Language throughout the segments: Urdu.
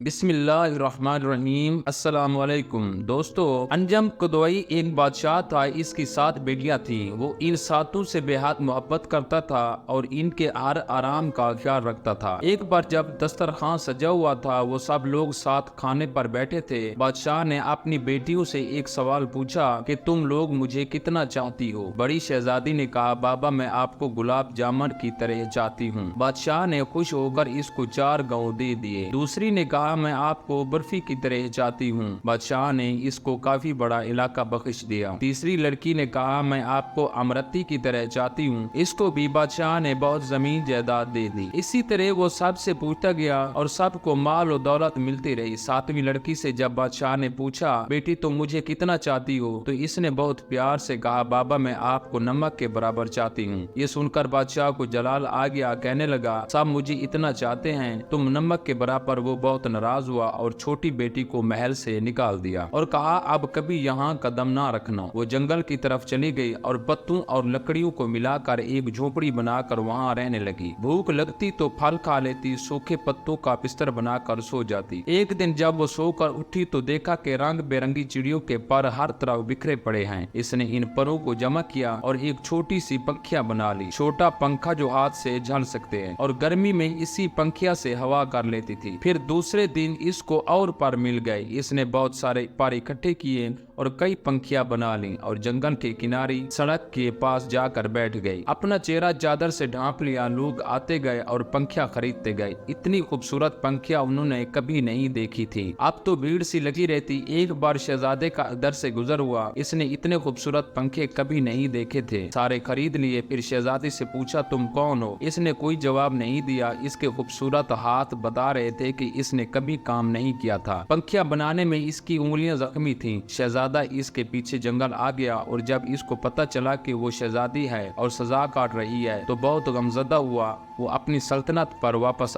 بسم اللہ الرحمن الرحیم۔ السلام علیکم دوستو، انجم قدوئی ایک بادشاہ تھا۔ اس کی 7 بیٹیاں تھیں۔ وہ ان 7 سے بے حد محبت کرتا تھا اور ان کے ہر آرام کا خیال رکھتا تھا۔ ایک بار جب دسترخوان سجا ہوا تھا، وہ سب لوگ ساتھ کھانے پر بیٹھے تھے۔ بادشاہ نے اپنی بیٹیوں سے ایک سوال پوچھا کہ تم لوگ مجھے کتنا چاہتی ہو؟ بڑی شہزادی نے کہا، بابا میں آپ کو گلاب جامن کی طرح چاہتی ہوں۔ بادشاہ نے خوش ہو کر اس کو 4 گاؤں دے دیے۔ دوسری نے کہا، میں آپ کو برفی کی طرح چاہتی ہوں۔ بادشاہ نے اس کو کافی بڑا علاقہ بخش دیا۔ تیسری لڑکی نے کہا، میں آپ کو امرتی کی طرح چاہتی ہوں۔ اس کو بھی بادشاہ نے بہت زمین جائیداد دے دی۔ اسی طرح وہ سب سے پوچھتا گیا اور سب کو مال و دولت ملتی رہی۔ 7ویں لڑکی سے جب بادشاہ نے پوچھا، بیٹی تم مجھے کتنا چاہتی ہو؟ تو اس نے بہت پیار سے کہا، بابا میں آپ کو نمک کے برابر چاہتی ہوں۔ یہ سن کر بادشاہ کو جلال آ گیا، کہنے لگا، سب مجھے اتنا چاہتے ہیں، تم نمک کے برابر۔ وہ بہت ناراض ہوا اور چھوٹی بیٹی کو محل سے نکال دیا اور کہا، اب کبھی یہاں قدم نہ رکھنا۔ وہ جنگل کی طرف چلی گئی اور پتوں اور لکڑیوں کو ملا کر ایک جھونپڑی بنا کر وہاں رہنے لگی۔ بھوک لگتی تو پھل کھا لیتی، سوکھے پتوں کا بستر بنا کر سو جاتی۔ ایک دن جب وہ سو کر اٹھی تو دیکھا کہ رنگ برنگی چڑیوں کے پر ہر طرف بکھرے پڑے ہیں۔ اس نے ان پروں کو جمع کیا اور ایک چھوٹی سی پنکھیا بنا لی، چھوٹا پنکھا جو ہاتھ سے جھل سکتے ہیں، اور گرمی میں اسی پنکھیا سے ہوا کر لیتی تھی۔ پھر دوسرے دن اس کو اور پر مل گئے۔ اس نے بہت سارے پر اکٹھے کیے اور کئی پنکھیاں بنا لی اور جنگل کے کنارے سڑک کے پاس جا کر بیٹھ گئی۔ اپنا چہرہ چادر سے ڈھانپ لیا۔ لوگ آتے گئے اور پنکھیاں خریدتے گئے۔ اتنی خوبصورت پنکھیاں انہوں نے کبھی نہیں دیکھی تھی۔ اب تو بھیڑ سی لگی رہتی۔ ایک بار شہزادے کا ادھر سے گزر ہوا، اس نے اتنے خوبصورت پنکھے کبھی نہیں دیکھے تھے، سارے خرید لیے۔ پھر شہزادی سے پوچھا، تم کون ہو؟ اس نے کوئی جواب نہیں دیا۔ اس کے خوبصورت ہاتھ بتا رہے تھے کہ اس نے کبھی کام نہیں کیا تھا۔ پنکھیاں بنانے میں اس کی انگلیاں زخمی تھیں۔ شہزادہ اس کے پیچھے جنگل آ گیا اور جب اس کو پتہ چلا کہ وہ شہزادی ہے اور سزا کاٹ رہی ہے تو بہت غمزدہ ہوا۔ وہ اپنی سلطنت پر واپس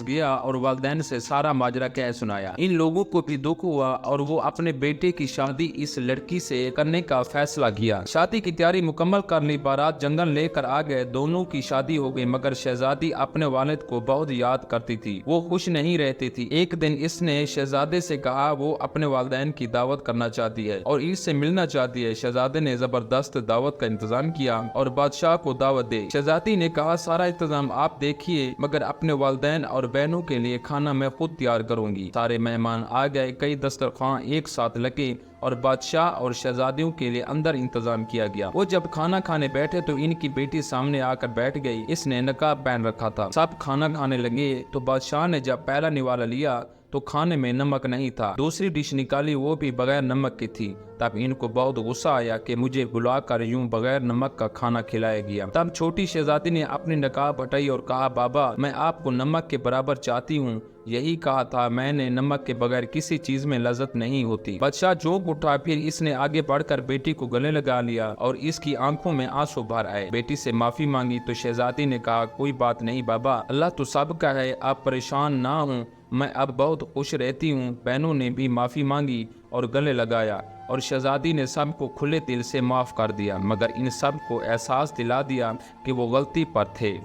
گیا اور والدین سے سارا ماجرا کہہ سنایا۔ ان لوگوں کو بھی دکھ ہوا اور وہ اپنے بیٹے کی شادی اس لڑکی سے کرنے کا فیصلہ کیا۔ شادی کی تیاری مکمل کر لی، بارات جنگل لے کر آ گئے، دونوں کی شادی ہو گئی، مگر شہزادی اپنے والد کو بہت یاد کرتی تھی، وہ خوش نہیں رہتی تھی۔ ایک دن اس نے شہزادے سے کہا، وہ اپنے والدین کی دعوت کرنا چاہتی ہے اور ان سے ملنا چاہتی ہے۔ شہزادے نے زبردست دعوت کا انتظام کیا اور بادشاہ کو دعوت دی۔ شہزادی نے کہا، سارا انتظام آپ دیکھیے، مگر اپنے والدین اور بہنوں کے لیے کھانا میں خود تیار کروں گی۔ سارے مہمان آ گئے، کئی دسترخوان ایک ساتھ لگے اور بادشاہ اور شہزادیوں کے لیے اندر انتظام کیا گیا۔ وہ جب کھانا کھانے بیٹھے تو ان کی بیٹی سامنے آ کر بیٹھ گئی۔ اس نے نقاب پہن رکھا تھا۔ سب کھانا کھانے لگے تو بادشاہ نے جب پہلا نوالا لیا تو کھانے میں نمک نہیں تھا۔ دوسری ڈش نکالی، وہ بھی بغیر نمک کی تھی۔ تب ان کو بہت غصہ آیا کہ مجھے بلا کر یوں بغیر نمک کا کھانا کھلایا گیا۔ تب چھوٹی شہزادی نے اپنی نقاب ہٹائی اور کہا، بابا میں آپ کو نمک کے برابر چاہتی ہوں، یہی کہا تھا میں نے، نمک کے بغیر کسی چیز میں لذت نہیں ہوتی۔ بادشاہ چونک اٹھا، پھر اس نے آگے بڑھ کر بیٹی کو گلے لگا لیا اور اس کی آنکھوں میں آنسو بھر آئے۔ بیٹی سے معافی مانگی تو شہزادی نے کہا، کوئی بات نہیں بابا، اللہ تو سب کا ہے، آپ پریشان نہ ہوں، میں اب بہت خوش رہتی ہوں۔ بہنوں نے بھی معافی مانگی اور گلے لگایا اور شہزادی نے سب کو کھلے دل سے معاف کر دیا، مگر ان سب کو احساس دلا دیا کہ وہ غلطی پر تھے۔